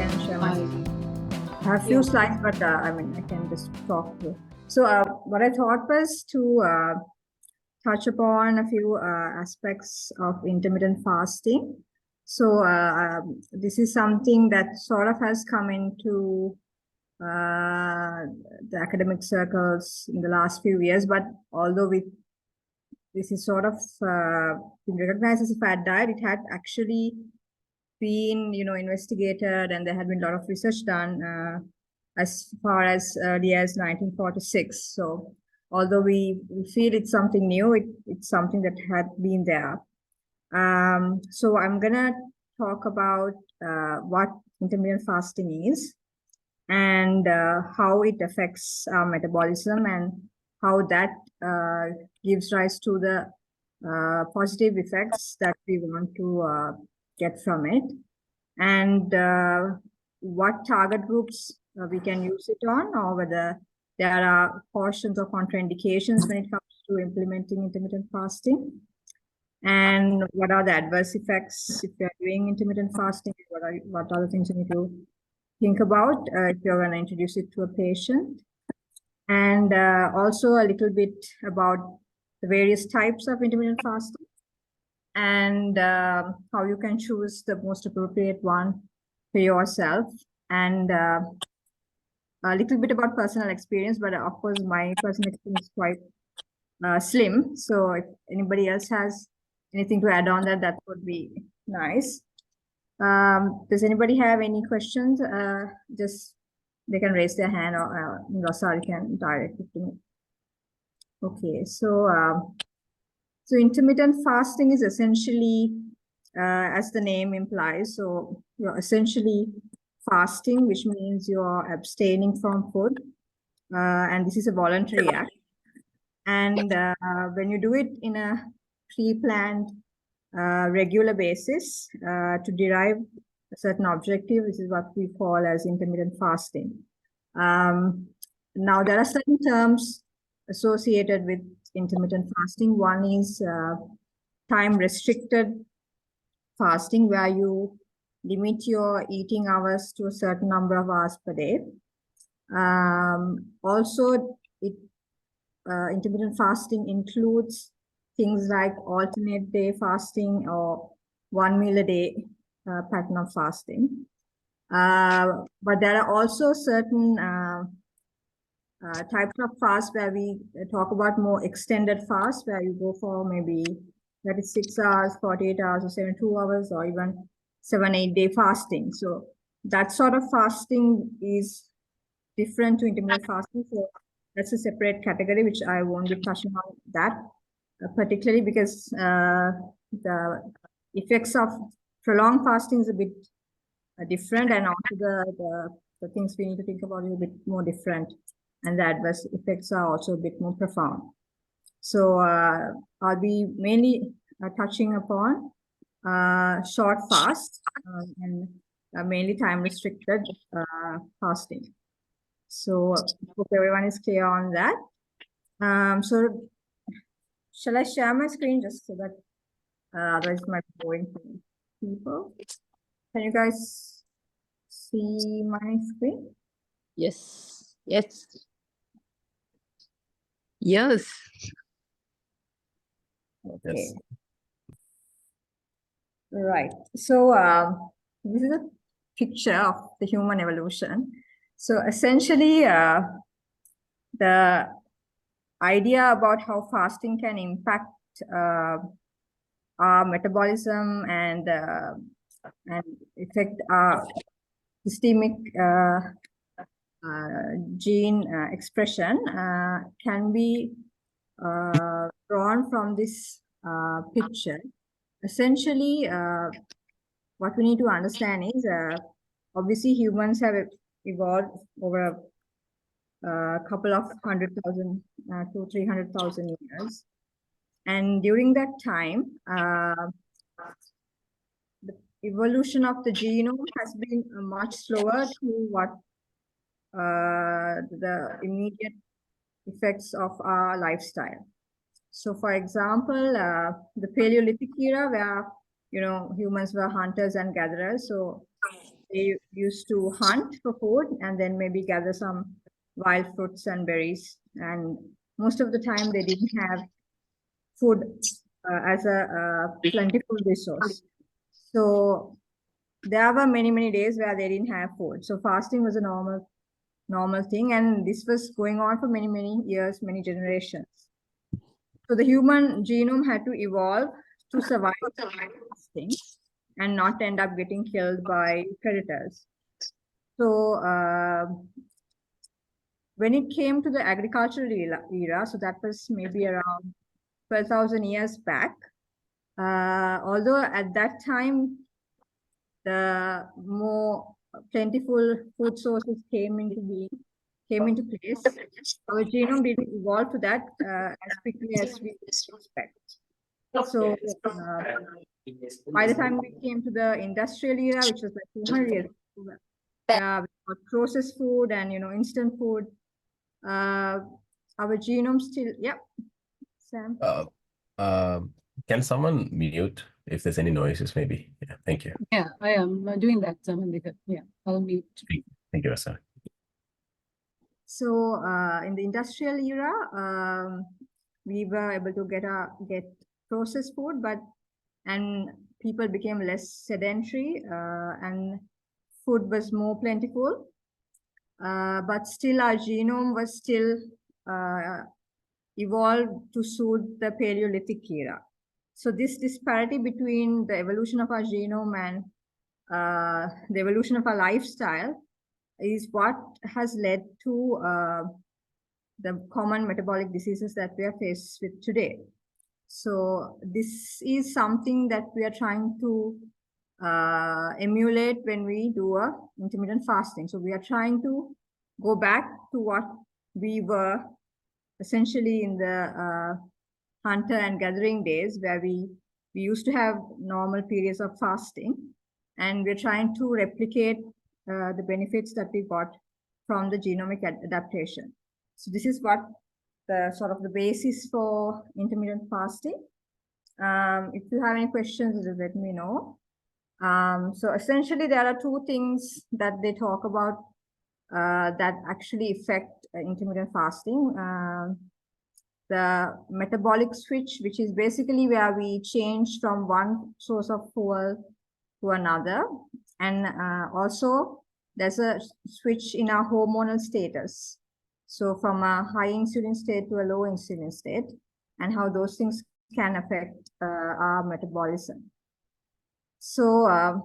can share my screen. I have few slides, but I can just talk to. So what I thought was to touch upon a few aspects of intermittent fasting. So this is something that sort of has come into the academic circles in the last few years, but although this is sort of been recognized as a fad diet, it had actually been, investigated, and there had been a lot of research done as far as early as 1946. So although we feel it's something new, it's something that had been there. So I'm gonna talk about what intermittent fasting is and how it affects our metabolism and how that gives rise to the positive effects that we want to get from it, and what target groups we can use it on, or whether there are cautions or contraindications when it comes to implementing intermittent fasting, and what are the adverse effects if you're doing intermittent fasting, what are the things you need to think about if you're going to introduce it to a patient, and also a little bit about the various types of intermittent fasting and how you can choose the most appropriate one for yourself, and a little bit about personal experience, but of course my personal experience is quite slim. So if anybody else has anything to add on that would be nice. Does anybody have any questions? Just they can raise their hand, or Rosal can direct it to me. Okay, so intermittent fasting is essentially, as the name implies, so you're essentially fasting, which means you're abstaining from food, and this is a voluntary act. And when you do it in a pre-planned, regular basis to derive a certain objective, this is what we call as intermittent fasting. Now, there are certain terms associated with intermittent fasting. One is time-restricted fasting, where you limit your eating hours to a certain number of hours per day. Also, intermittent fasting includes things like alternate day fasting or 1 meal a day pattern of fasting. But there are also certain types of fast where we talk about more extended fast, where you go for maybe 36 hours, 48 hours, or 72 hours, or even 7-8 day fasting. So that sort of fasting is different to intermittent fasting. So that's a separate category, which I won't be touching on that particularly, because the effects of prolonged fasting is a bit different, and also the things we need to think about is a bit more different, and the adverse effects are also a bit more profound. So I'll be mainly touching upon short fast and mainly time-restricted fasting. So hope everyone is clear on that. So shall I share my screen just so that otherwise it might be boring for people? Can you guys see my screen? Yes. Yes. Yes. Okay. Yes. Right. So this is a picture of the human evolution. So essentially, the idea about how fasting can impact our metabolism and affect our systemic gene expression can be drawn from this picture. Essentially, what we need to understand is obviously humans have evolved over a couple of 100,000 to 300,000 years. And during that time, the evolution of the genome has been much slower to what the immediate effects of our lifestyle. So, for example, the Paleolithic era, where humans were hunters and gatherers, so they used to hunt for food and then maybe gather some wild fruits and berries. And most of the time they didn't have food as a plentiful resource. So there were many, many days where they didn't have food. So fasting was a normal thing. And this was going on for many, many years, many generations. So the human genome had to evolve to survive fasting and not end up getting killed by predators. So when it came to the agricultural era, so that was maybe around 12,000 years back, although at that time, the more plentiful food sources came into place, our genome didn't evolve to that as quickly as we expect. So by the time we came to the industrial era, which was like 200 years ago, we got processed food and instant food. Our genome still, yeah. Sam. Can someone mute if there's any noises? Maybe. Yeah. Thank you. Yeah, I am doing that, because yeah, I'll mute. Thank you, Asa. So in the industrial era, we were able to get processed food, and people became less sedentary, and food was more plentiful. But still, our genome was still evolved to suit the Paleolithic era. So this disparity between the evolution of our genome and the evolution of our lifestyle is what has led to the common metabolic diseases that we are faced with today. So this is something that we are trying to emulate when we do a intermittent fasting. So we are trying to go back to what we were essentially in the hunter and gathering days, where we used to have normal periods of fasting, and we're trying to replicate the benefits that we got from the genomic adaptation. So this is what the sort of the basis for intermittent fasting. If you have any questions, just let me know. So essentially, there are two things that they talk about that actually affect intermittent fasting. The metabolic switch, which is basically where we change from one source of fuel to another. And also, there's a switch in our hormonal status. So from a high insulin state to a low insulin state, and how those things can affect our metabolism. So I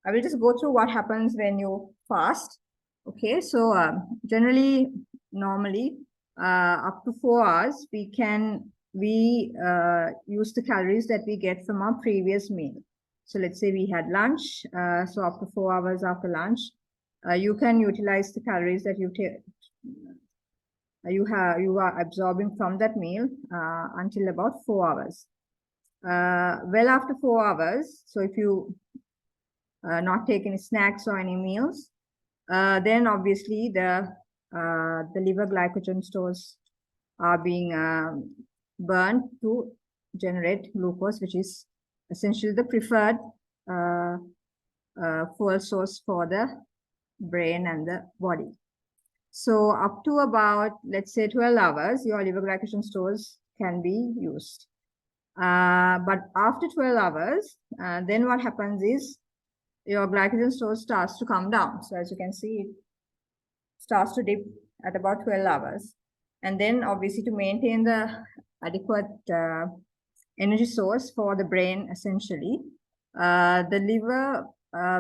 will just go through what happens when you fast. Okay, so normally, up to 4 hours, we use the calories that we get from our previous meal. So let's say we had lunch. So up to 4 hours after lunch, you can utilize the calories that you are absorbing from that meal until about 4 hours. Well after 4 hours, so if you not take any snacks or any meals, then obviously the liver glycogen stores are being burned to generate glucose, which is essentially the preferred fuel source for the brain and the body. So up to about, let's say 12 hours, your liver glycogen stores can be used. But after 12 hours, then what happens is your glycogen store starts to come down. So as you can see, it starts to dip at about 12 hours. And then obviously to maintain the adequate energy source for the brain, essentially, the liver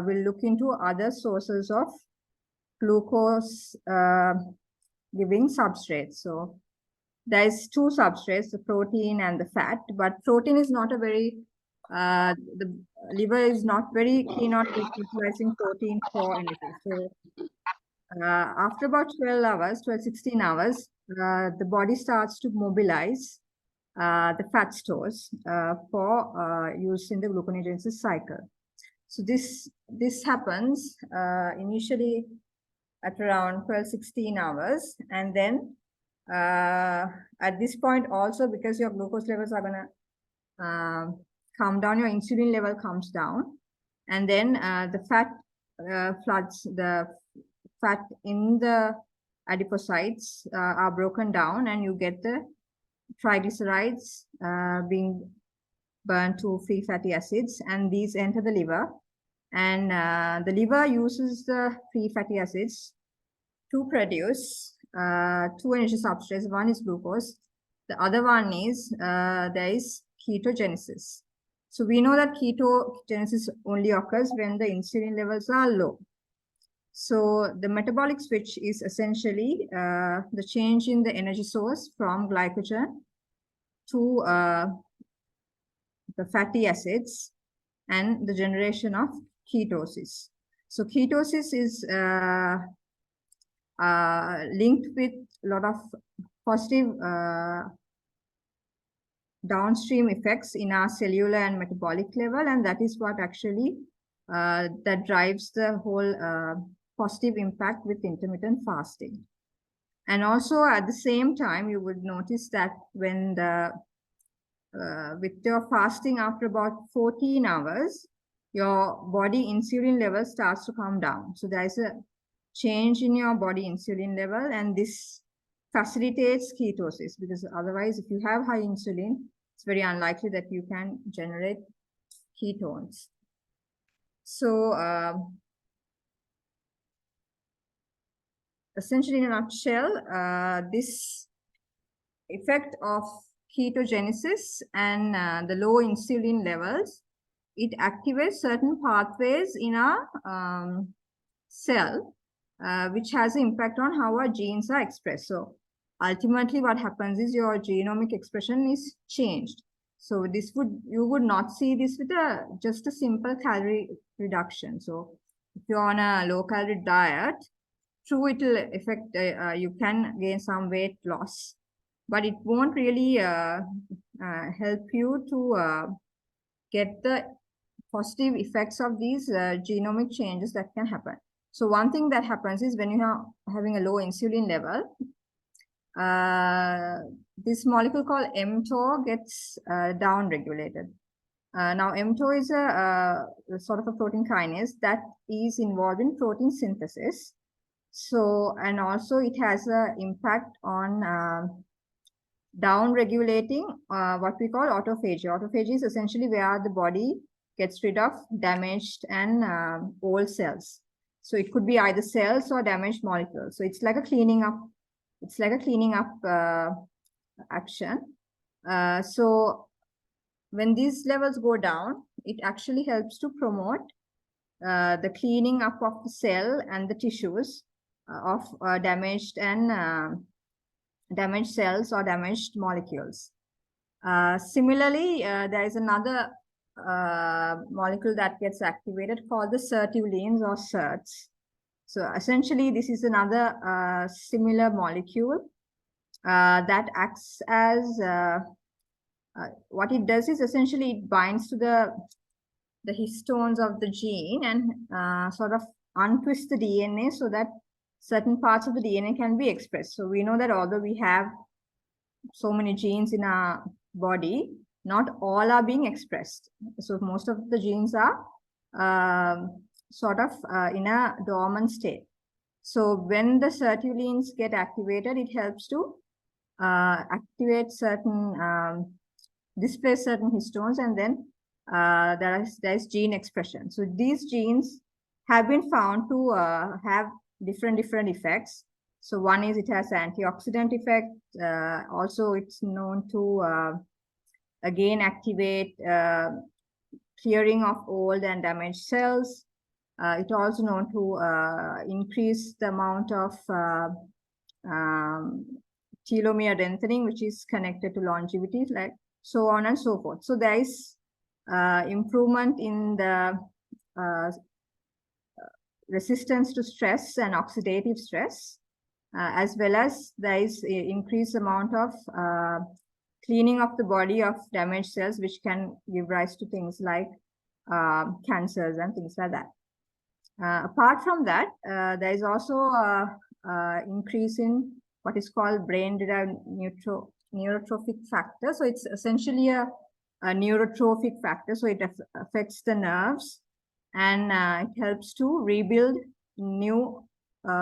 will look into other sources of glucose giving substrates. So there's two substrates, the protein and the fat, but protein is not a very, the liver is not very keen on utilizing protein for energy. So after about 16 hours, the body starts to mobilize the fat stores for use in the gluconeogenesis cycle. So this happens initially at around 16 hours, and then at this point also, because your glucose levels are gonna come down, your insulin level comes down, and then the fat floods, the fat in the adipocytes are broken down, and you get the triglycerides being burned to free fatty acids, and these enter the liver. And the liver uses the free fatty acids to produce two energy substrates. One is glucose. The other one is, there is ketogenesis. So we know that ketogenesis only occurs when the insulin levels are low. So the metabolic switch is essentially the change in the energy source from glycogen to the fatty acids and the generation of ketosis. So ketosis is linked with a lot of positive downstream effects in our cellular and metabolic level, and that is what actually that drives the whole positive impact with intermittent fasting. And also at the same time, you would notice that when the with your fasting after about 14 hours, your body insulin level starts to come down. So there is a change in your body insulin level, and this facilitates ketosis, because otherwise, if you have high insulin, it's very unlikely that you can generate ketones. So essentially, in a nutshell, this effect of ketogenesis and the low insulin levels, it activates certain pathways in our cell, which has an impact on how our genes are expressed. So ultimately what happens is your genomic expression is changed. So this you would not see this with just a simple calorie reduction. So if you're on a low calorie diet, true, it will affect, you can gain some weight loss, but it won't really help you to get the positive effects of these genomic changes that can happen. So one thing that happens is when you are having a low insulin level, this molecule called mTOR gets down-regulated. Now, mTOR is a sort of a protein kinase that is involved in protein synthesis. So, and also it has an impact on down-regulating what we call autophagy. Autophagy is essentially where the body gets rid of damaged and old cells. So it could be either cells or damaged molecules. So it's like a cleaning up. It's like a cleaning up action. So when these levels go down, it actually helps to promote the cleaning up of the cell and the tissues of damaged and damaged cells or damaged molecules. Similarly, there is another molecule that gets activated called the sirtuins or SIRTs. So essentially, this is another similar molecule that acts as, what it does is essentially it binds to the histones of the gene and sort of untwist the DNA so that certain parts of the DNA can be expressed. So we know that although we have so many genes in our body, not all are being expressed. So most of the genes are sort of in a dormant state. So when the sirtuins get activated, it helps to activate certain, display certain histones, and then there is gene expression. So these genes have been found to have different effects. So one is it has antioxidant effect. Also, it's known to again activate clearing of old and damaged cells. It's also known to increase the amount of telomere lengthening, which is connected to longevity, like so on and so forth. So there is improvement in the resistance to stress and oxidative stress, as well as there is an increased amount of cleaning of the body of damaged cells, which can give rise to things like cancers and things like that. Apart from that, there is also increase in what is called brain-derived neurotrophic factor. So it's essentially a neurotrophic factor. So it affects the nerves and it helps to rebuild new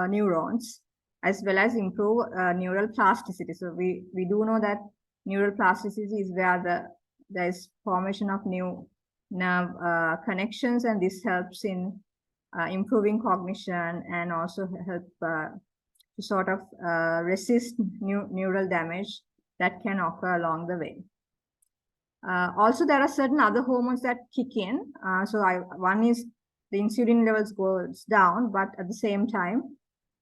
neurons as well as improve neural plasticity. So we do know that neural plasticity is where there is formation of new nerve connections, and this helps in improving cognition and also help to sort of resist neural damage that can occur along the way. Also, there are certain other hormones that kick in. One is the insulin levels goes down, but at the same time,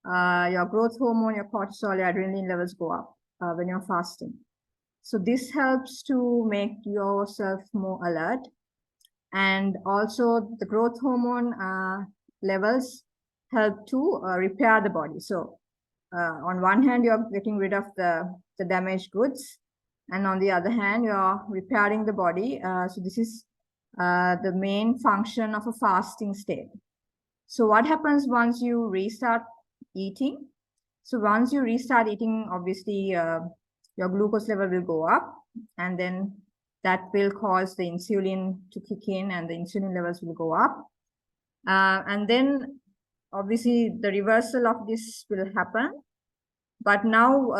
your growth hormone, your cortisol, your adrenaline levels go up when you're fasting. So this helps to make yourself more alert. And also the growth hormone levels help to repair the body. So on one hand, you're getting rid of the damaged goods, and on the other hand, you're repairing the body. So this is the main function of a fasting state. So what happens once you restart eating? So once you restart eating, obviously your glucose level will go up, and then that will cause the insulin to kick in, and the insulin levels will go up. And then obviously the reversal of this will happen. But now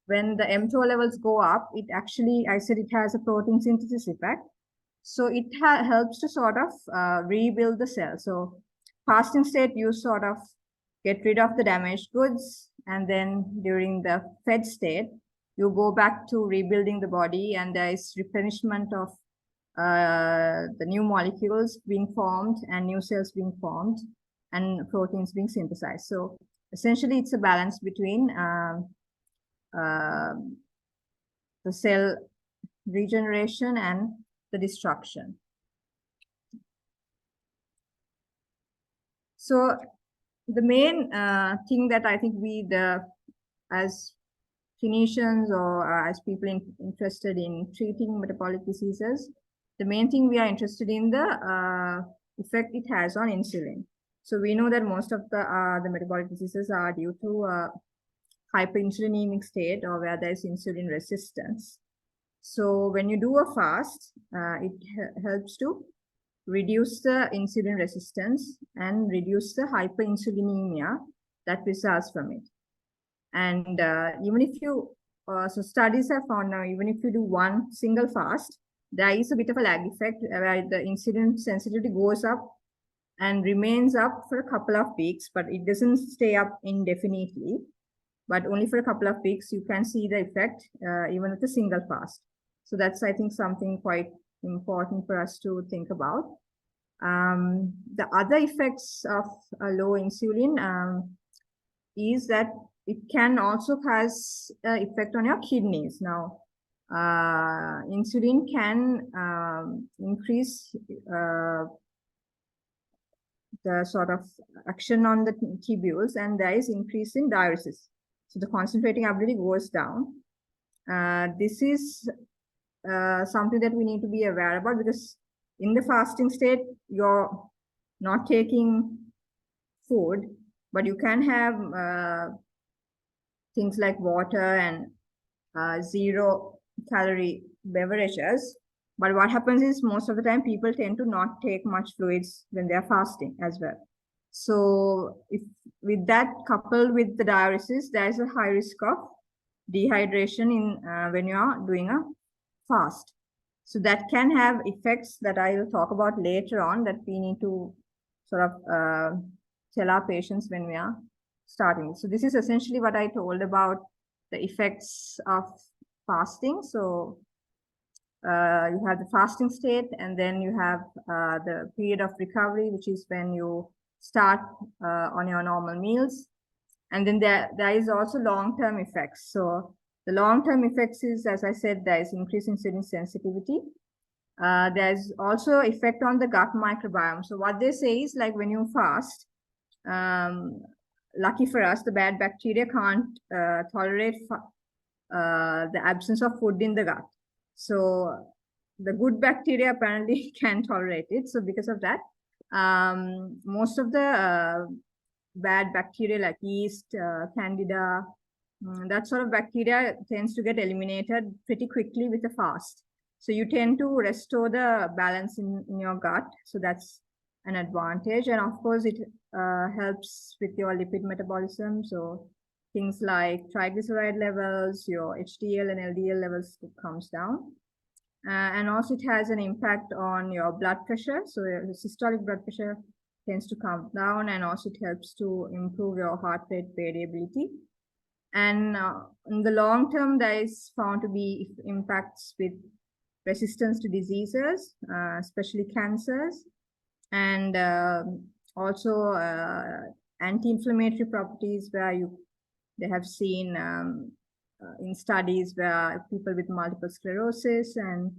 when the mTOR levels go up, it actually, I said it has a protein synthesis effect. So it helps to sort of rebuild the cell. So fasting state, you sort of get rid of the damaged goods, and then during the fed state, you go back to rebuilding the body, and there is replenishment of the new molecules being formed and new cells being formed and proteins being synthesized. So essentially, it's a balance between the cell regeneration and the destruction. So the main thing that I think as clinicians or as people interested in treating metabolic diseases, the main thing we are interested in the effect it has on insulin. So we know that most of the metabolic diseases are due to hyperinsulinemic state, or where there is insulin resistance. So when you do a fast, it helps to reduce the insulin resistance and reduce the hyperinsulinemia that results from it. And even if you, so studies have found now, even if you do one single fast, there is a bit of a lag effect where the insulin sensitivity goes up and remains up for a couple of weeks, but it doesn't stay up indefinitely. But only for a couple of weeks, you can see the effect even with a single fast. So that's, I think, something quite important for us to think about. The other effects of a low insulin is that it can also cause effect on your kidneys. Now, insulin can increase the sort of action on the tubules, and there is increase in diuresis. So the concentrating ability goes down. This is something that we need to be aware about, because in the fasting state, you're not taking food, but you can have things like water and 0-calorie beverages. But what happens is most of the time people tend to not take much fluids when they're fasting as well. So if with that coupled with the diuresis, there is a high risk of dehydration in when you are doing a fast. So that can have effects that I will talk about later on, that we need to sort of tell our patients when we are starting. So this is essentially what I told about the effects of fasting. So you have the fasting state, and then you have the period of recovery, which is when you start on your normal meals. And then there is also long-term effects. So the long-term effects is, as I said, there is increase in insulin sensitivity. There's also effect on the gut microbiome. So what they say is, like, when you fast, lucky for us, the bad bacteria can't tolerate the absence of food in the gut. So the good bacteria apparently can tolerate it. So because of that, most of the bad bacteria like yeast, candida, that sort of bacteria tends to get eliminated pretty quickly with a fast. So you tend to restore the balance in your gut. So that's an advantage. And of course, it helps with your lipid metabolism. So things like triglyceride levels, your HDL and LDL levels comes down. And also it has an impact on your blood pressure. So your systolic blood pressure tends to come down, and also it helps to improve your heart rate variability. And in the long term, there is found to be impacts with resistance to diseases, especially cancers, and also anti-inflammatory properties, where they have seen in studies where people with multiple sclerosis and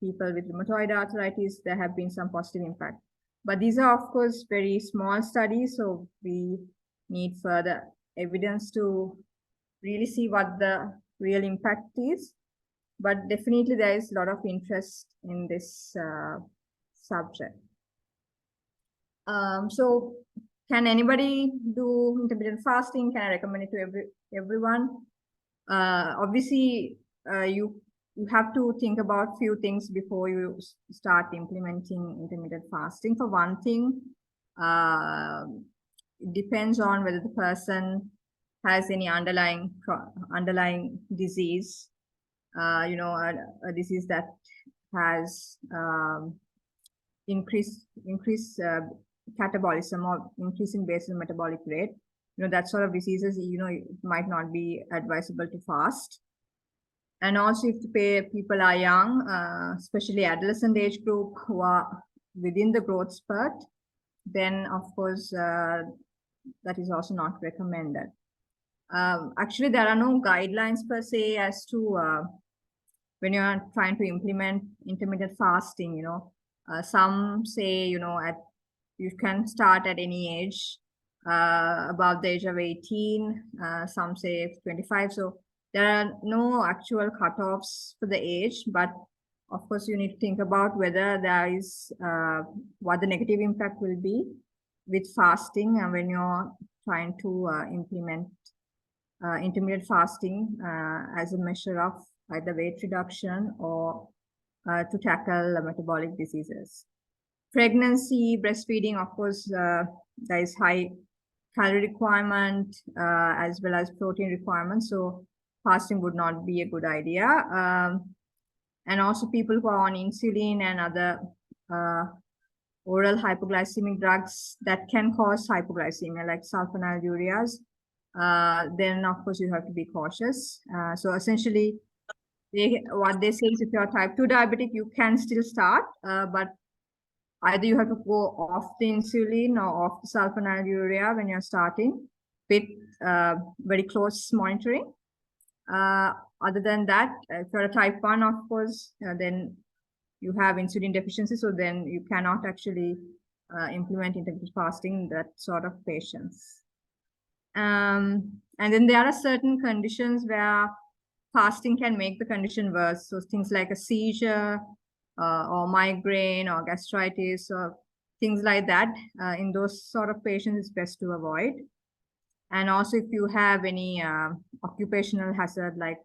people with rheumatoid arthritis, there have been some positive impact. But these are, of course, very small studies, so we need further evidence to really see what the real impact is. But definitely there is a lot of interest in this subject. So can anybody do intermittent fasting? Can I recommend it to everyone? Obviously, you have to think about few things before you start implementing intermittent fasting. For one thing, it depends on whether the person has any underlying disease, a disease that has increased catabolism or increase in basal metabolic rate. That sort of diseases, it might not be advisable to fast. And also, if the people are young, especially adolescent age group who are within the growth spurt, then of course that is also not recommended. Actually, there are no guidelines per se as to when you are trying to implement intermittent fasting. Some say you can start at any age above the age of 18. Some say 25. So there are no actual cutoffs for the age, but of course you need to think about whether there is what the negative impact will be with fasting, and when you're trying to implement intermittent fasting as a measure of either weight reduction or to tackle metabolic diseases. Pregnancy, breastfeeding, of course, there is high calorie requirement as well as protein requirements. So fasting would not be a good idea. And also people who are on insulin and other oral hypoglycemic drugs that can cause hypoglycemia, like sulfonylureas, then of course you have to be cautious. So essentially, what they say is if you're type 2 diabetic, you can still start, but either you have to go off the insulin or off the sulfonylurea when you're starting with very close monitoring. Other than that, if you're a type 1, of course, then you have insulin deficiency, so then you cannot actually implement intermittent fasting in that sort of patients. And then there are certain conditions where fasting can make the condition worse. So things like a seizure or migraine or gastritis or things like that. In those sort of patients, it's best to avoid. And also if you have any occupational hazard like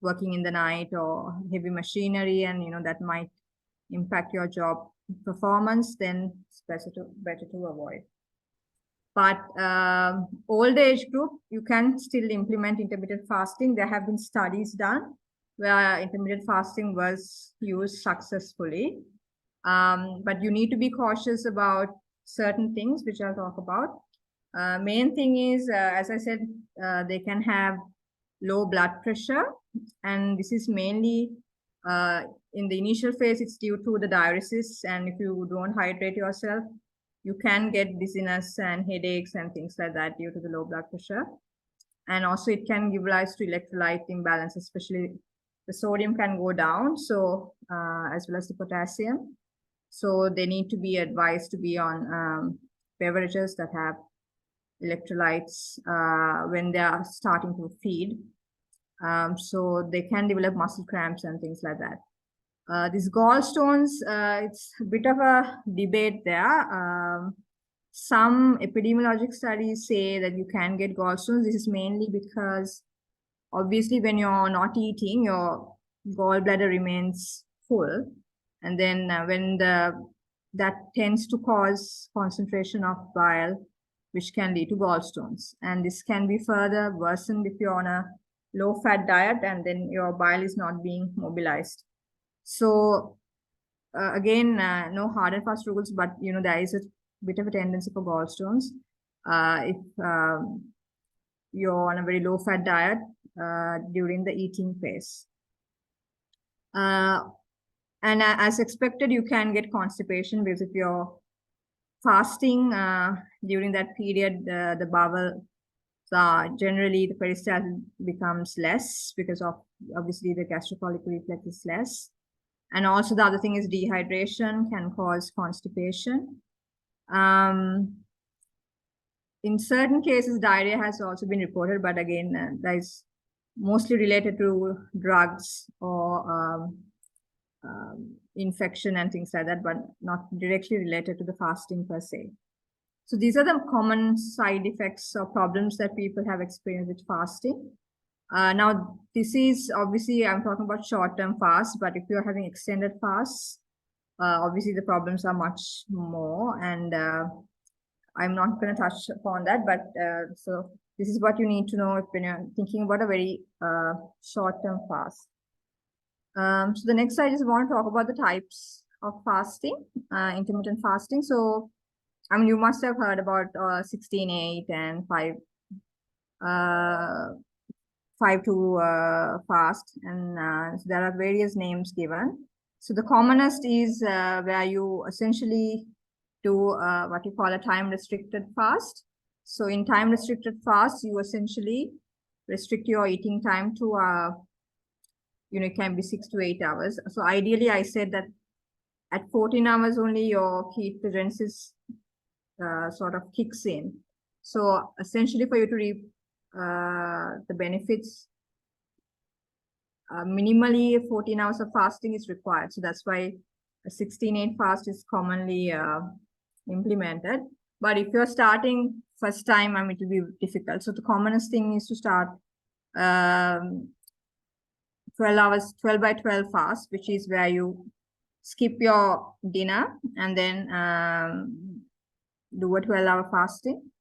working in the night or heavy machinery, and that might impact your job performance, then it's better to avoid. But old age group, you can still implement intermittent fasting. There have been studies done where intermittent fasting was used successfully. But you need to be cautious about certain things, which I'll talk about. Main thing is, as I said, they can have low blood pressure. And this is mainly in the initial phase, it's due to the diuresis. And if you don't hydrate yourself, you can get dizziness and headaches and things like that due to the low blood pressure. And also it can give rise to electrolyte imbalance, especially the sodium can go down, so as well as the potassium. So they need to be advised to be on beverages that have electrolytes when they are starting to feed. So they can develop muscle cramps and things like that. These gallstones, it's a bit of a debate there. Some epidemiologic studies say that you can get gallstones. This is mainly because obviously when you're not eating, your gallbladder remains full. And then when the that tends to cause concentration of bile, which can lead to gallstones. And this can be further worsened if you're on a low-fat diet and then your bile is not being mobilized. So again, no hard and fast rules, but there is a bit of a tendency for gallstones if you're on a very low-fat diet during the eating phase. And as expected, you can get constipation because if you're fasting during that period, the bowel, generally the peristalsis becomes less because of obviously the gastrofollicular reflex is less. And also the other thing is dehydration can cause constipation. In certain cases, diarrhea has also been reported, but again, that is mostly related to drugs or infection and things like that, but not directly related to the fasting per se. So these are the common side effects or problems that people have experienced with fasting. Now, this is obviously, I'm talking about short-term fasts, but if you're having extended fasts, obviously the problems are much more, and I'm not going to touch upon that, but so this is what you need to know if when you're thinking about a very short-term fast. So the next I just want to talk about the types of fasting, intermittent fasting. So, I mean, you must have heard about 16-8 and 5-2 fast, and so there are various names given. So the commonest is where you essentially do what you call a time-restricted fast. So in time-restricted fast, you essentially restrict your eating time to it can be 6 to 8 hours. So ideally, I said that at 14 hours only your ketogenesis sort of kicks in. So essentially, for you to reap the benefits, minimally 14 hours of fasting is required. So that's why a 16-8 fast is commonly implemented. But if you're starting first time, I mean, it will be difficult. So the commonest thing is to start 12 by 12 fast, which is where you skip your dinner and then do a 12-hour fasting.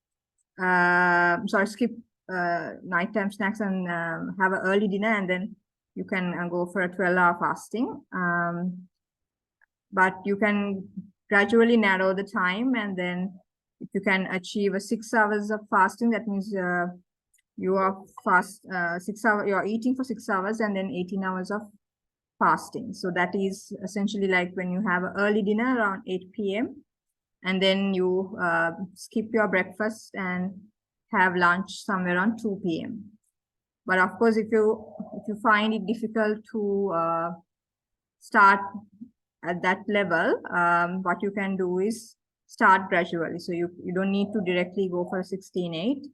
Sorry, skip nighttime snacks and have an early dinner, and then you can go for a 12-hour fasting. But you can gradually narrow the time, and then if you can achieve a 6 hours of fasting, that means you are 6 hours, you're eating for 6 hours and then 18 hours of fasting. So that is essentially like when you have an early dinner around 8 p.m. and then you skip your breakfast and have lunch somewhere around 2 p.m. But of course, if you find it difficult to start at that level, what you can do is start gradually. So you don't need to directly go for a 16-8.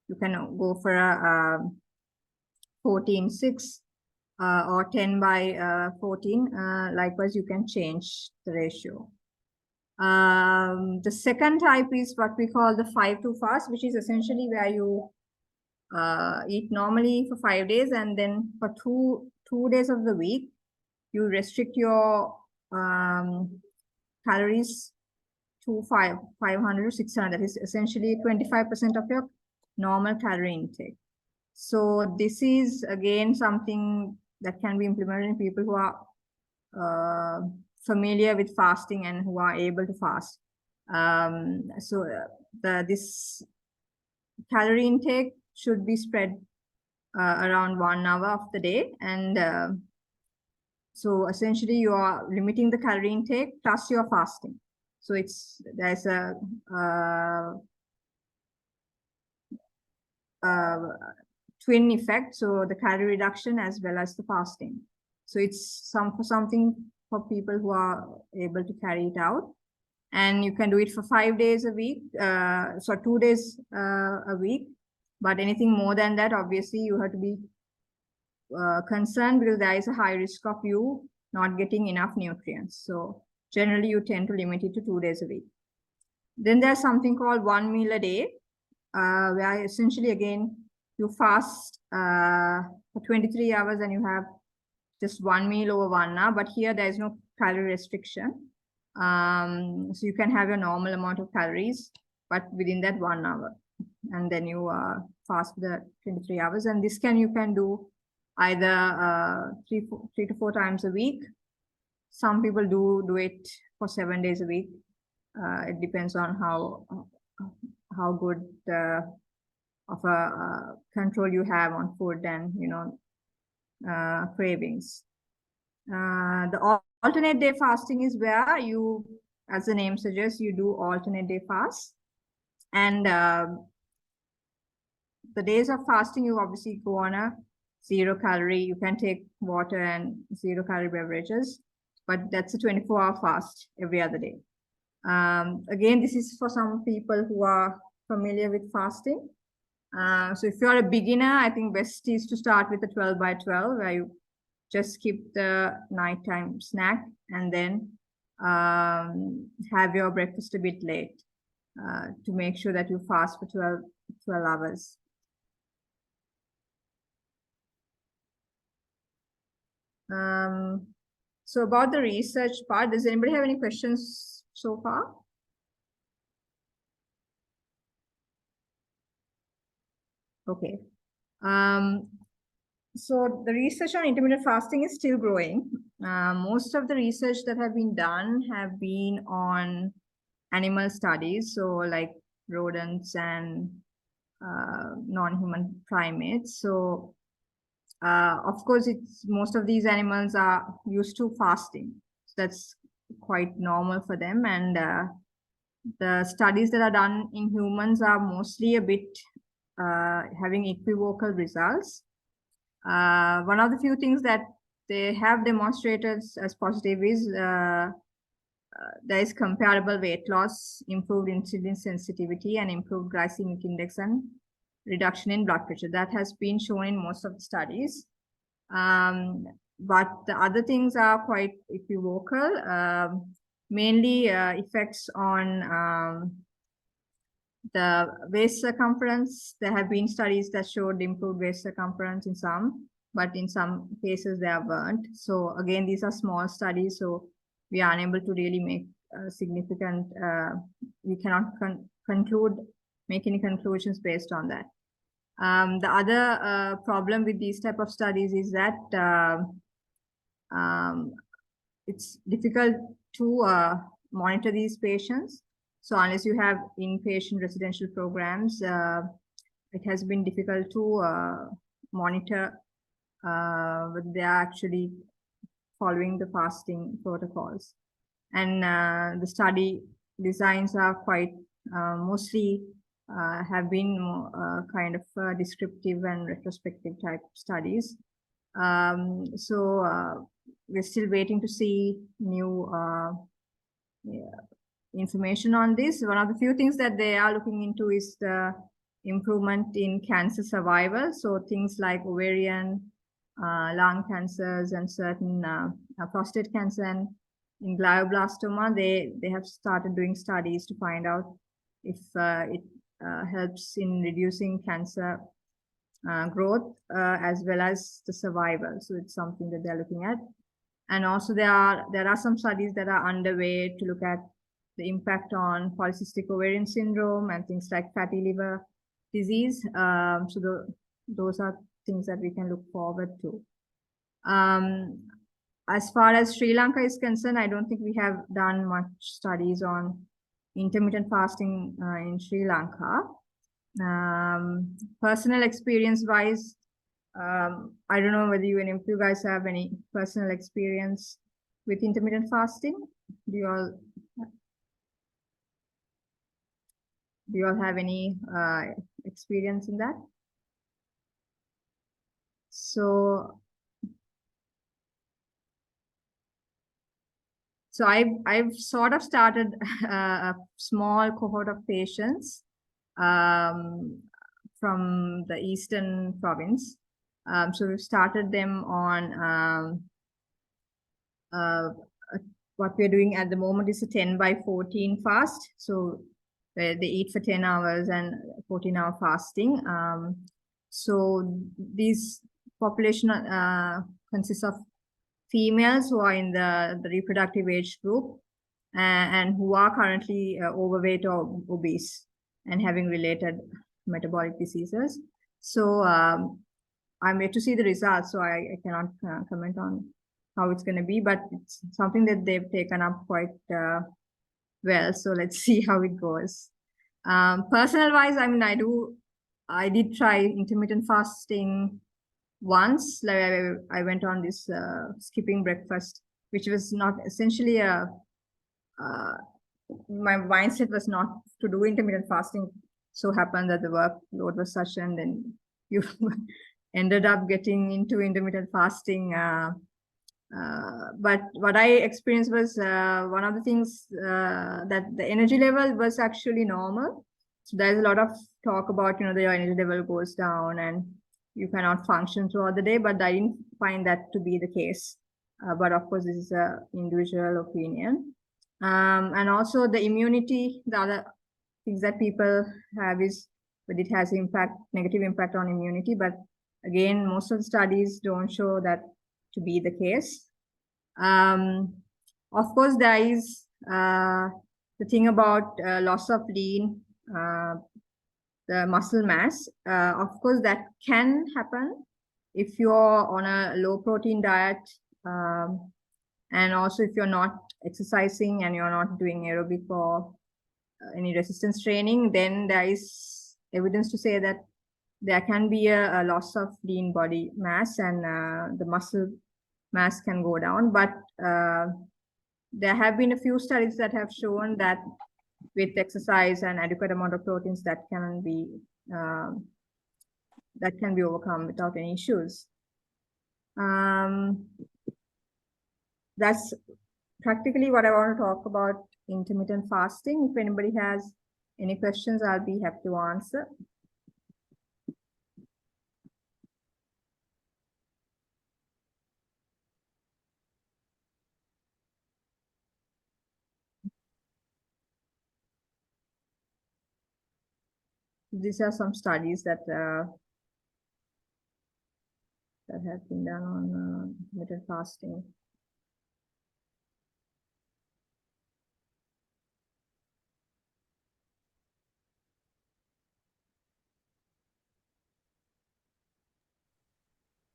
You can go for a 14-6 or 10 by 14. Likewise, you can change the ratio. The second type is what we call the 5-2 fast, which is essentially where you eat normally for 5 days, and then for two days of the week, you restrict your calories to 500 to 600. That is essentially 25% of your normal calorie intake. So this is again something that can be implemented in people who are familiar with fasting and who are able to fast. So this calorie intake should be spread around 1 hour of the day, and so essentially you are limiting the calorie intake plus your fasting. So there's a twin effect, so the calorie reduction as well as the fasting. So it's something for people who are able to carry it out, and you can do it for 5 days a week, so 2 days a week. But anything more than that, obviously, you have to be concerned because there is a high risk of you not getting enough nutrients. So generally, you tend to limit it to 2 days a week. Then there's something called 1 meal a day, where essentially, again, you fast for 23 hours and you have just 1 meal over 1 hour. But here, there is no calorie restriction. So you can have your normal amount of calories, but within that 1 hour, and then you fast for the 23 hours. And this you can do either 3 to 4 times a week. Some people do it for 7 days a week. It depends on how good of a control you have on food and cravings. The alternate day fasting is where you, as the name suggests, you do alternate day fast. And the days of fasting, you obviously go on a 0 calorie. You can take water and 0 calorie beverages, but that's a 24-hour fast every other day. Again, this is for some people who are familiar with fasting. So if you're a beginner, I think best is to start with a 12 by 12, where you just skip the nighttime snack and then have your breakfast a bit late to make sure that you fast for 12 hours. So about the research part, does anybody have any questions so far? Okay. So the research on intermittent fasting is still growing. Most of the research that have been done have been on animal studies, so like rodents and non-human primates. So of course, most of these animals are used to fasting. So that's quite normal for them. And the studies that are done in humans are mostly a bit having equivocal results. One of the few things that they have demonstrated as positive is there is comparable weight loss, improved insulin sensitivity, and improved glycemic index and reduction in blood pressure. That has been shown in most of the studies. But the other things are quite equivocal, mainly effects on the waist circumference. There have been studies that showed improved waist circumference in some, but in some cases they weren't. So again, these are small studies, so we are unable to really make significant, we cannot make any conclusions based on that. The other problem with these type of studies is that it's difficult to monitor these patients. So unless you have inpatient residential programs, it has been difficult to monitor whether they are actually following the fasting protocols. And the study designs are quite mostly have been kind of descriptive and retrospective type studies. So we're still waiting to see new information on this. One of the few things that they are looking into is the improvement in cancer survival. So things like ovarian, lung cancers, and certain prostate cancer, and in glioblastoma, they have started doing studies to find out if it helps in reducing cancer growth as well as the survival. So it's something that they're looking at. And also there are some studies that are underway to look at the impact on polycystic ovarian syndrome and things like fatty liver disease. So those are things that we can look forward to. As far as Sri Lanka is concerned, I don't think we have done much studies on intermittent fasting in Sri Lanka. Personal experience wise, I don't know whether any of you guys have any personal experience with intermittent fasting. Do you all have any experience in that? So I've sort of started a small cohort of patients from the Eastern province. So we've started them on what we're doing at the moment is a 10 by 14 fast. So where they eat for 10 hours and 14-hour fasting. So this population consists of females who are in the reproductive age group, and who are currently overweight or obese and having related metabolic diseases. So I'm yet to see the results, so I cannot comment on how it's going to be, but it's something that they've taken up quite well. So let's see how it goes. Personal wise, I mean, I did try intermittent fasting once. Like I went on this skipping breakfast, which was not essentially my mindset was not to do intermittent fasting. So happened that the workload was such, and then you ended up getting into intermittent fasting. But what I experienced was one of the things that the energy level was actually normal. So there's a lot of talk about, your energy level goes down and you cannot function throughout the day, but I didn't find that to be the case. But of course, this is an individual opinion. And also the immunity, the other things that people have is, but it has negative impact on immunity. But again, most of the studies don't show that to be the case. Of course, there is the thing about loss of lean, the muscle mass. Of course, that can happen if you're on a low protein diet, and also if you're not exercising and you're not doing aerobic or any resistance training, then there is evidence to say that there can be a loss of lean body mass, and the muscle mass can go down. But there have been a few studies that have shown that with exercise and adequate amount of proteins, that can be overcome without any issues. That's practically what I want to talk about intermittent fasting. If anybody has any questions, I'll be happy to answer. These are some studies that have been done on intermittent fasting.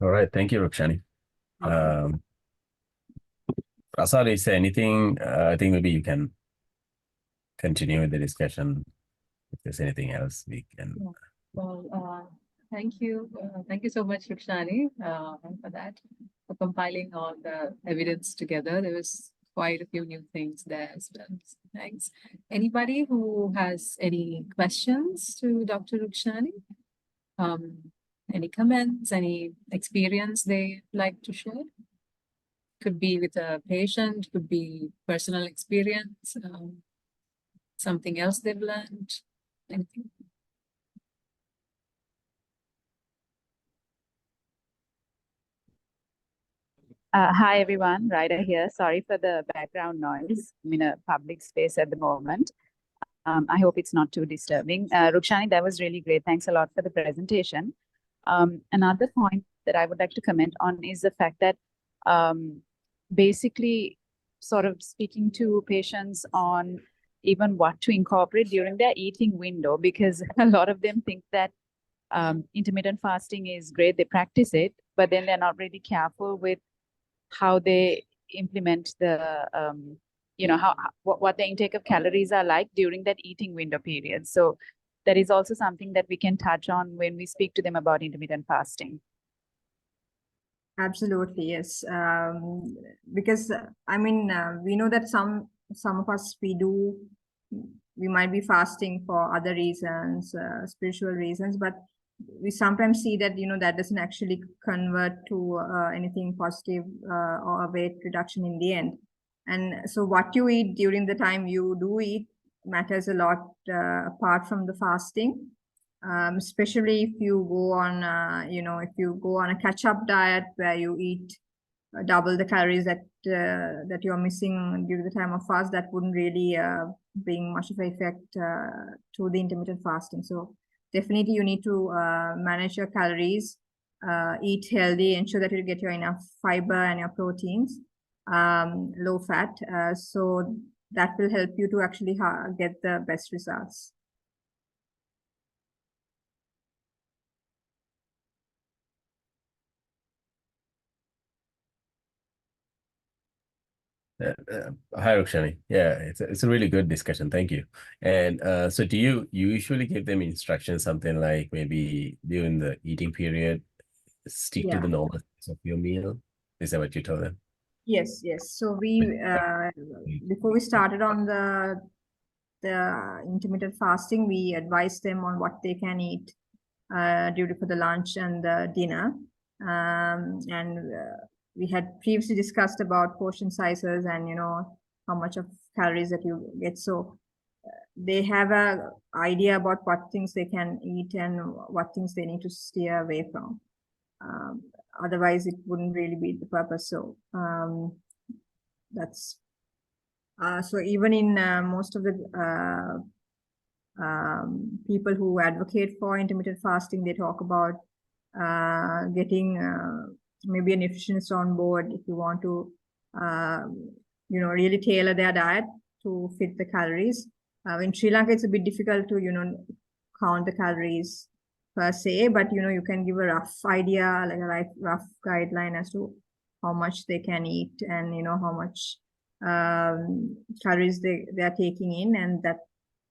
All right, thank you, Rukshani. Prasad, is there anything? I think maybe you can continue with the discussion. If there's anything else we can. Yeah. Well, thank you. Thank you so much, Rukshani, for that, for compiling all the evidence together. There was quite a few new things there as well. Thanks. Anybody who has any questions to Dr. Rukshani? Any comments, any experience they'd like to share? Could be with a patient, could be personal experience, something else they've learned, anything. Hi, everyone. Ryder here. Sorry for the background noise. I'm in a public space at the moment. I hope it's not too disturbing. Rukshani, that was really great. Thanks a lot for the presentation. Another point that I would like to comment on is the fact that basically sort of speaking to patients on even what to incorporate during their eating window, because a lot of them think that intermittent fasting is great, they practice it, but then they're not really careful with how they implement the, what the intake of calories are like during that eating window period. So that is also something that we can touch on when we speak to them about intermittent fasting. Absolutely, yes. Because I mean, we know that some of us, we might be fasting for other reasons, spiritual reasons, but we sometimes see that, that doesn't actually convert to anything positive or a weight reduction in the end. And so what you eat during the time you do eat matters a lot, apart from the fasting. Especially if you go on, if you go on a catch-up diet where you eat double the calories that you're missing during the time of fast, that wouldn't really bring much of an effect to the intermittent fasting. So definitely you need to manage your calories, eat healthy, ensure that you get your enough fiber and your proteins, low fat. So that will help you to actually get the best results. Hi, Rukshani. Yeah, it's a really good discussion. Thank you. And so do you usually give them instructions, something like maybe during the eating period, stick to Yeah. the normal size of your meal? Is that what you told them? Yes, yes. So we before we started on the intermittent fasting, we advised them on what they can eat for the lunch and the dinner. And we had previously discussed about portion sizes and how much of calories that you get. So they have a idea about what things they can eat and what things they need to steer away from. Otherwise, it wouldn't really be the purpose. So that's so even in most of the people who advocate for intermittent fasting, they talk about getting maybe a nutritionist on board if you want to really tailor their diet to fit the calories. In Sri Lanka, it's a bit difficult to count the calories per se, but you can give a rough idea, like a rough guideline as to how much they can eat and how much calories they are taking in, and that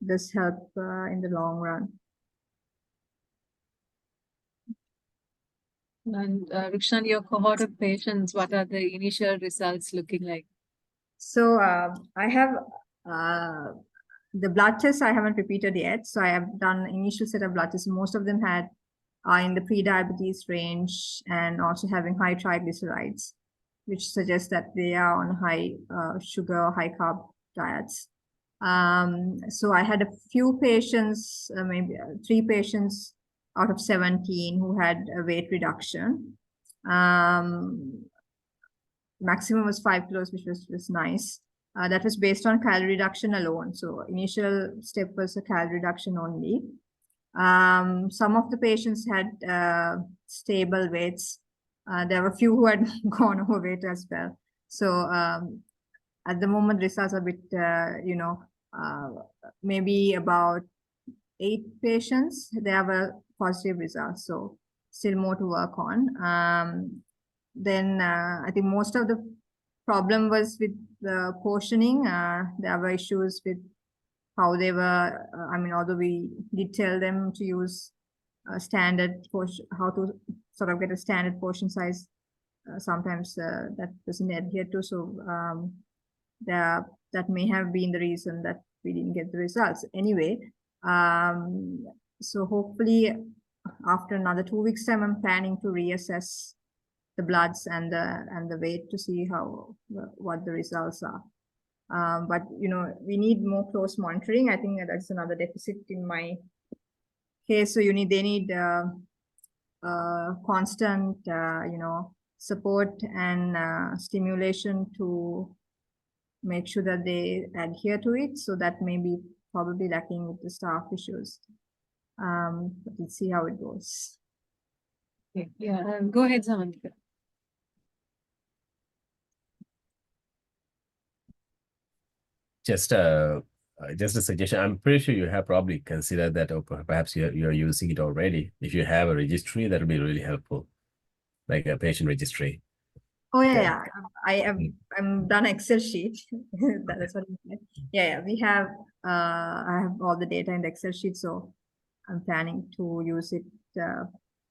does help in the long run. And Rukshan, your cohort of patients, what are the initial results looking like? So I have the blood tests I haven't repeated yet. So I have done initial set of blood tests. Most of them are in the pre-diabetes range and also having high triglycerides, which suggests that they are on high sugar or high carb diets. So I had a few patients, maybe 3 patients out of 17 who had a weight reduction. Maximum was 5 kilos, which was nice. That was based on calorie reduction alone. So initial step was a calorie reduction only. Some of the patients had stable weights. There were a few who had gone overweight as well. So at the moment, results are a bit, maybe about 8 patients, they have a positive result. So still more to work on. Then I think most of the problem was with the portioning. There were issues with how they were, although we did tell them to use a standard portion, how to sort of get a standard portion size, sometimes that doesn't adhere to. So that may have been the reason that we didn't get the results. Anyway, so hopefully after another 2 weeks time, I'm planning to reassess the bloods and the weight to see what the results are. But we need more close monitoring. I think that's another deficit in my case. So they need constant support and stimulation to make sure that they adhere to it. So that may be probably lacking with the staff issues. But let's see how it goes. Okay. Yeah, go ahead, Samantika. Just a suggestion. I'm pretty sure you have probably considered that, or perhaps you're using it already. If you have a registry, that would be really helpful, like a patient registry. Oh yeah. I'm done Excel sheet. That's what I said. Yeah. We have I have all the data in the Excel sheet, so I'm planning to use it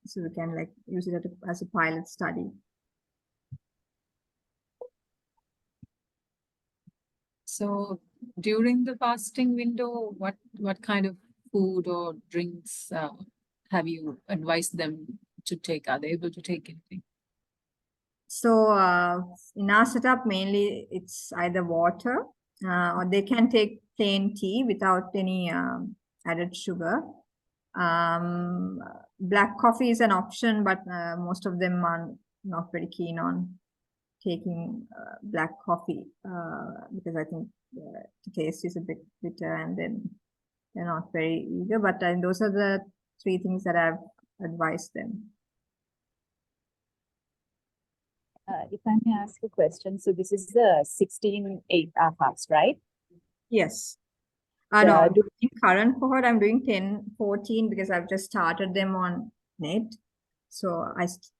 so we can use it as a pilot study. So during the fasting window, what kind of food or drinks have you advised them to take? Are they able to take anything? So in our setup, mainly it's either water or they can take plain tea without any added sugar. Black coffee is an option, but most of them are not very keen on taking black coffee because I think the taste is a bit bitter and then they're not very eager. But those are the 3 things that I've advised them. If I may ask a question, so this is the 16-8-hour fast, right? Yes. No, Yeah, I'm doing current cohort, I'm doing 10, 14 because I've just started them on net. So it's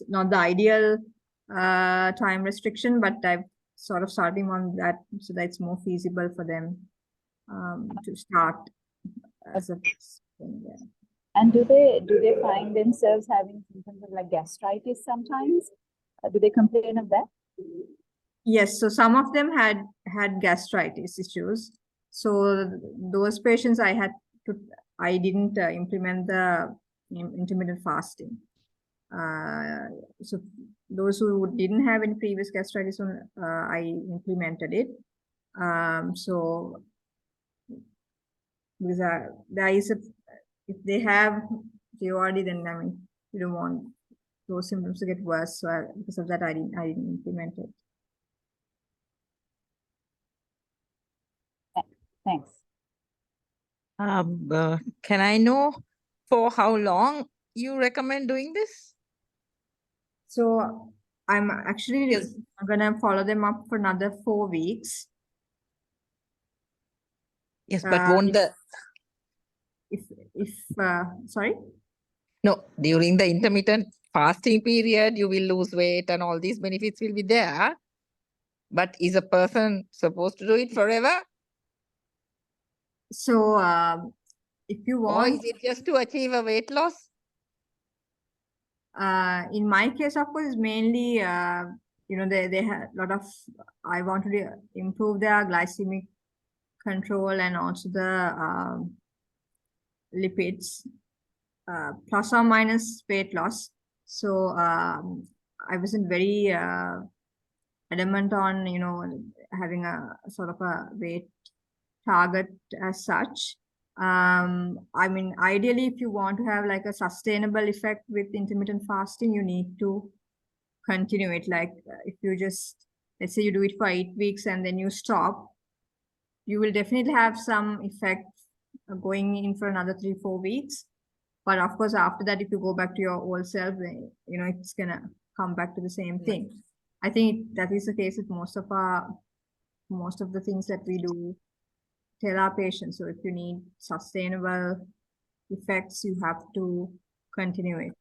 not the ideal time restriction, but I've sort of starting on that so that it's more feasible for them to start as a thing, yeah. And do they find themselves having symptoms of like gastritis sometimes? Do they complain of that? Yes, so some of them had gastritis issues. So those patients I didn't implement the intermittent fasting. So those who didn't have any previous gastritis, I implemented it. So because there is if they have GORD, then I mean you don't want those symptoms to get worse. So because of that, I didn't implement it. Thanks. Can I know for how long you recommend doing this? So I'm actually Yes. gonna follow them up for another 4 weeks. Yes, but Uh, won't the, if sorry. no, during the intermittent fasting period, you will lose weight and all these benefits will be there. But is a person supposed to do it forever? So if you Or want, is it just to achieve a weight loss? in my case, of course, mainly they have a lot of. I want to improve their glycemic control and also the lipids, plus or minus weight loss. So I wasn't very adamant on having a sort of a weight target as such. I mean, ideally, if you want to have like a sustainable effect with intermittent fasting, you need to continue it. Like if you just, let's say you do it for 8 weeks and then you stop, you will definitely have some effect going in for another 3, 4 weeks. But of course, after that, if you go back to your old self, then, it's gonna come back to the same thing. I think that is the case with most of the things that we do tell our patients. So if you need sustainable effects, you have to continue it.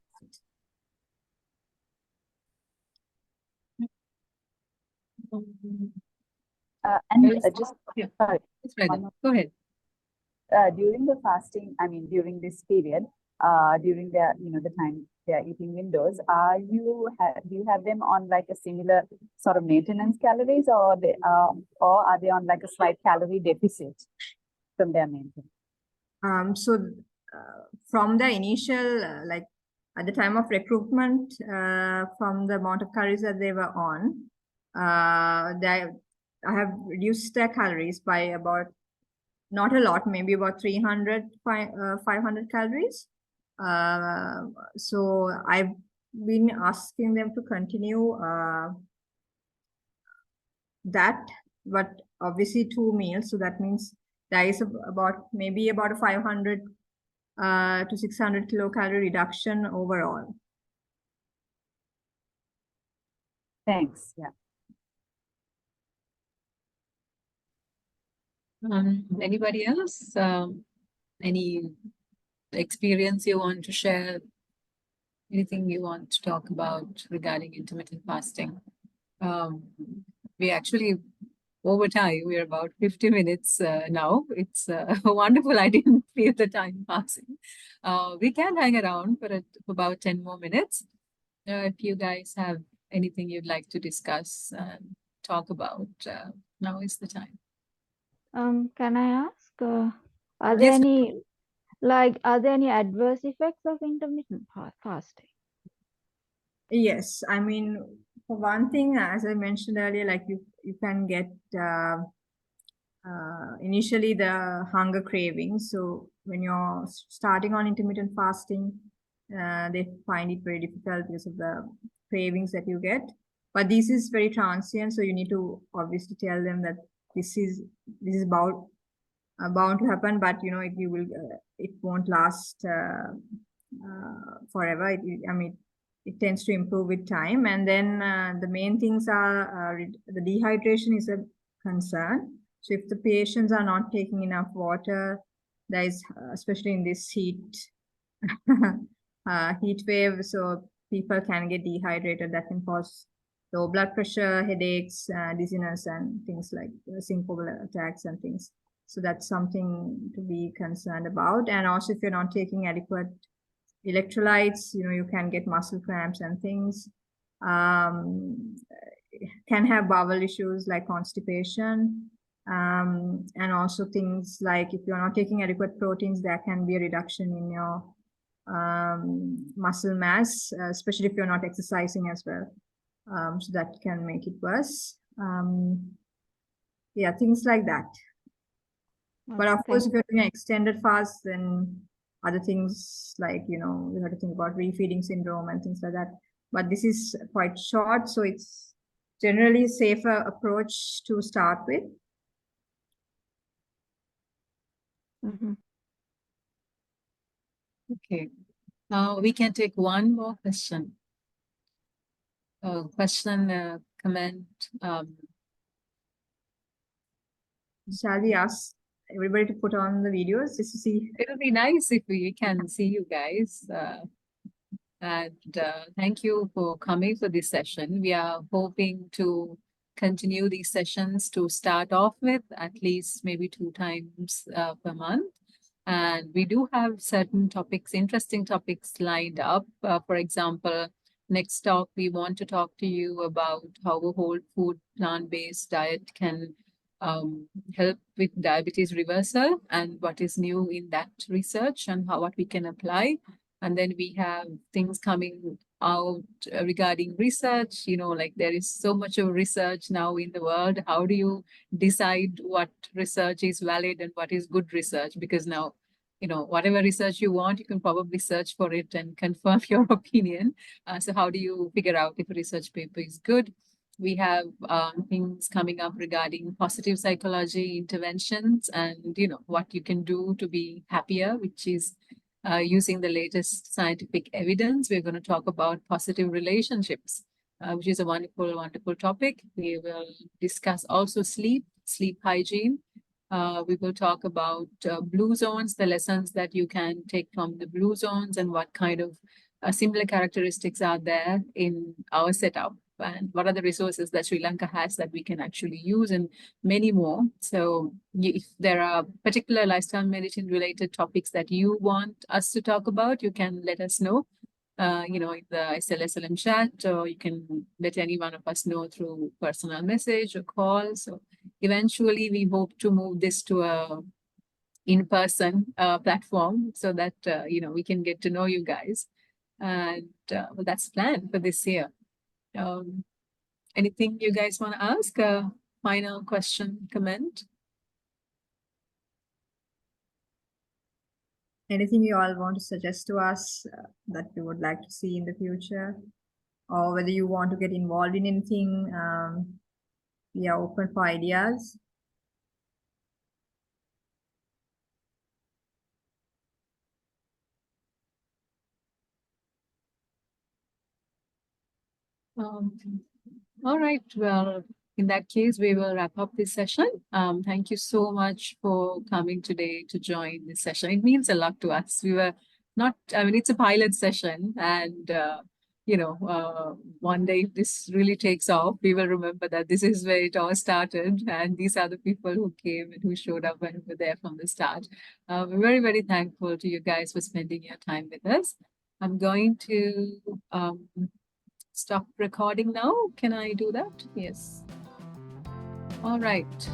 Just Yeah. sorry, It's right one there. more. Go ahead. During the fasting, I mean during this period, during the the time they are eating windows, do you have them on like a similar sort of maintenance calories, or are they on like a slight calorie deficit from their maintenance? So from the initial, like at the time of recruitment, from the amount of calories that they were on, I have reduced their calories by about, not a lot, maybe about 300, 500 calories. So I've been asking them to continue that, but obviously 2 meals. So that means there is maybe about a 500 to 600 kilocalorie reduction overall. Thanks. Yeah. Anybody else? Any experience you want to share? Anything you want to talk about regarding intermittent fasting? We actually, over time, we're about 50 minutes now. It's wonderful. I didn't feel the time passing. We can hang around for about 10 more minutes. If you guys have anything you'd like to discuss and talk about, now is the time. Can I ask, are there Yes. any adverse effects of intermittent fasting? Yes, I mean, for one thing, as I mentioned earlier, like you can get initially the hunger cravings. So when you're starting on intermittent fasting, they find it very difficult because of the cravings that you get. But this is very transient, so you need to obviously tell them that this is bound to happen, but it won't last forever. I mean, it tends to improve with time. And then the main things are the dehydration is a concern. So if the patients are not taking enough water, there is, especially in this heat wave, so people can get dehydrated. That can cause low blood pressure, headaches, dizziness, and things like syncopal attacks and things. So that's something to be concerned about. And also, if you're not taking adequate electrolytes, you can get muscle cramps and things. Can have bowel issues like constipation. And also things like if you're not taking adequate proteins, there can be a reduction in your muscle mass, especially if you're not exercising as well. So that can make it worse. Yeah, things like that. But of course, if you're doing an extended fast, then other things like, we have to think about refeeding syndrome and things like that. But this is quite short, so it's generally a safer approach to start with. Okay. We can take one more question. Comment. Shall we ask everybody to put on the videos just to see? It'll be nice if we can see you guys. Thank you for coming for this session. We are hoping to continue these sessions to start off with at least maybe 2 times per month. And we do have certain topics, interesting topics lined up. For example, next talk, we want to talk to you about how a whole food plant-based diet can help with diabetes reversal and what is new in that research and what we can apply. And then we have things coming out regarding research, like there is so much of research now in the world. How do you decide what research is valid and what is good research? Because now, whatever research you want, you can probably search for it and confirm your opinion. So how do you figure out if a research paper is good? We have things coming up regarding positive psychology interventions and, what you can do to be happier, which is using the latest scientific evidence. We're going to talk about positive relationships, which is a wonderful, wonderful topic. We will discuss also sleep hygiene. We will talk about blue zones, the lessons that you can take from the blue zones and what kind of similar characteristics are there in our setup and what are the resources that Sri Lanka has that we can actually use and many more. So if there are particular lifestyle medicine related topics that you want us to talk about, you can let us know, in the SLSLM chat, or you can let any one of us know through personal message or call. So eventually we hope to move this to a in-person platform so that, we can get to know you guys. And well, that's planned for this year. Anything you guys want to ask? Final question, comment? Anything you all want to suggest to us that you would like to see in the future? Or whether you want to get involved in anything, we are open for ideas. All right. Well, in that case, we will wrap up this session. Thank you so much for coming today to join this session. It means a lot to us. We were not, it's a pilot session and, one day if this really takes off, we will remember that this is where it all started and these are the people who came and who showed up and were there from the start. We're very, very thankful to you guys for spending your time with us. I'm going to stop recording now. Can I do that? Yes. All right.